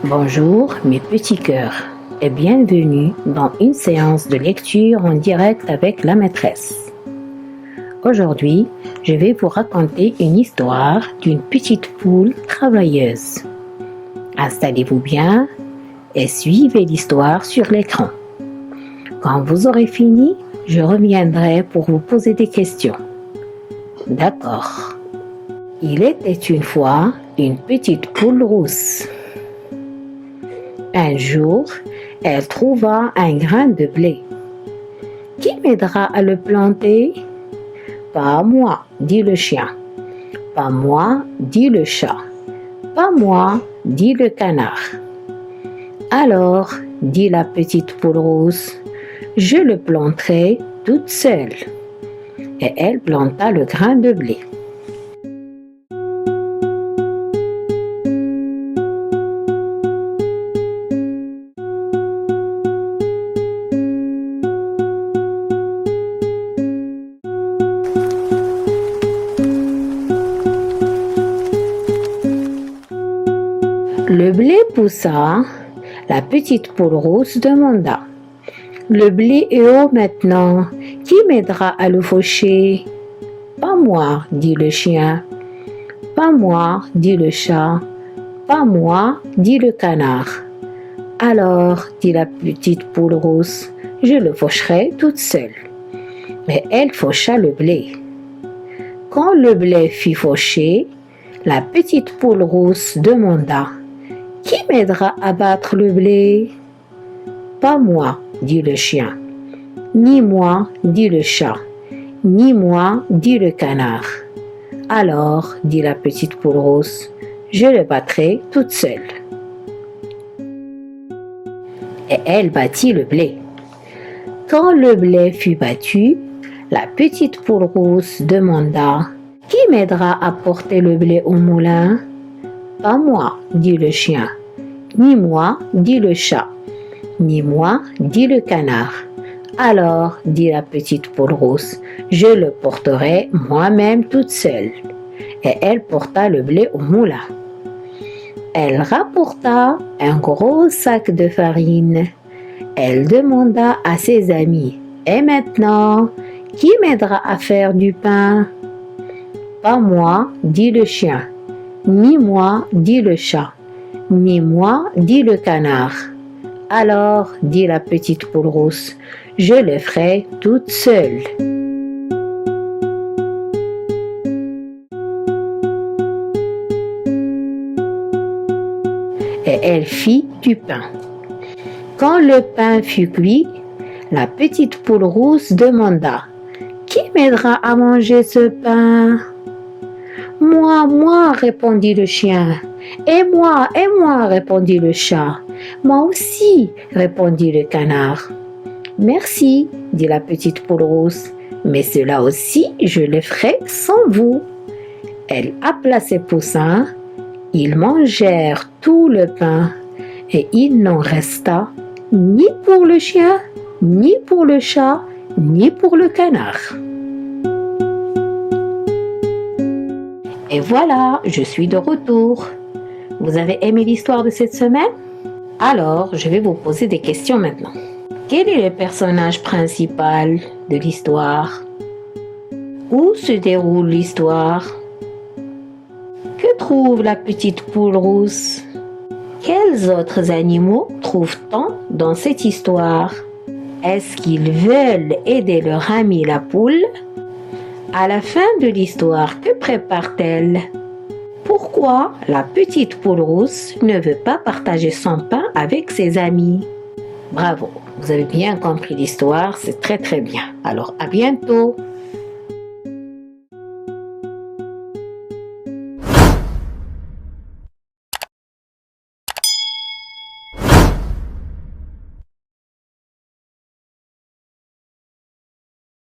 Bonjour mes petits cœurs et bienvenue dans une séance de lecture en direct avec la maîtresse. Aujourd'hui, je vais vous raconter une histoire d'une petite poule travailleuse. Installez-vous bien et suivez l'histoire sur l'écran. Quand vous aurez fini, je reviendrai pour vous poser des questions. D'accord. Il était une fois une petite poule rousse. Un jour, elle trouva un grain de blé. « Qui m'aidera à le planter ?»« Pas moi, dit le chien. »« Pas moi, dit le chat. »« Pas moi, dit le canard. »« Alors, dit la petite poule rousse, je le planterai toute seule. » Et elle planta le grain de blé. Le blé poussa, la petite poule rousse demanda. « Le blé est haut maintenant, qui m'aidera à le faucher ?»« Pas moi, dit le chien. »« Pas moi, dit le chat. »« Pas moi, dit le canard. »« Alors, dit la petite poule rousse, je le faucherai toute seule. » Et elle faucha le blé. Quand le blé fut fauché, la petite poule rousse demanda. Qui m'aidera à battre le blé ? Pas moi, dit le chien. Ni moi, dit le chat. Ni moi, dit le canard. Alors, dit la petite poule rousse, je le battrai toute seule. Et elle battit le blé. Quand le blé fut battu, la petite poule rousse demanda. Qui m'aidera à porter le blé au moulin ? Pas moi, dit le chien. Ni moi, dit le chat. Ni moi, dit le canard. Alors, dit la petite poule rousse, je le porterai moi-même toute seule. Et elle porta le blé au moulin. Elle rapporta un gros sac de farine. Elle demanda à ses amis, et maintenant, qui m'aidera à faire du pain ? Pas moi, dit le chien. Ni moi, dit le chat. Ni moi, dit le canard. Alors, dit la petite poule rousse, je le ferai toute seule. Et elle fit du pain. Quand le pain fut cuit, la petite poule rousse demanda, qui m'aidera à manger ce pain ? Moi, répondit le chien. Et moi, répondit le chat. Moi aussi, répondit le canard. Merci, dit la petite poule rousse, mais cela aussi, je le ferai sans vous. Elle appela ses poussins, ils mangèrent tout le pain, et il n'en resta ni pour le chien, ni pour le chat, ni pour le canard. Et voilà, je suis de retour. Vous avez aimé l'histoire de cette semaine ? Alors, je vais vous poser des questions maintenant. Quel est le personnage principal de l'histoire ? Où se déroule l'histoire ? Que trouve la petite poule rousse ? Quels autres animaux trouve-t-on dans cette histoire ? Est-ce qu'ils veulent aider leur ami la poule ? À la fin de l'histoire, que prépare-t-elle ? Pourquoi la petite poule rousse ne veut pas partager son pain avec ses amis ? Bravo, vous avez bien compris l'histoire, c'est très très bien. Alors à bientôt.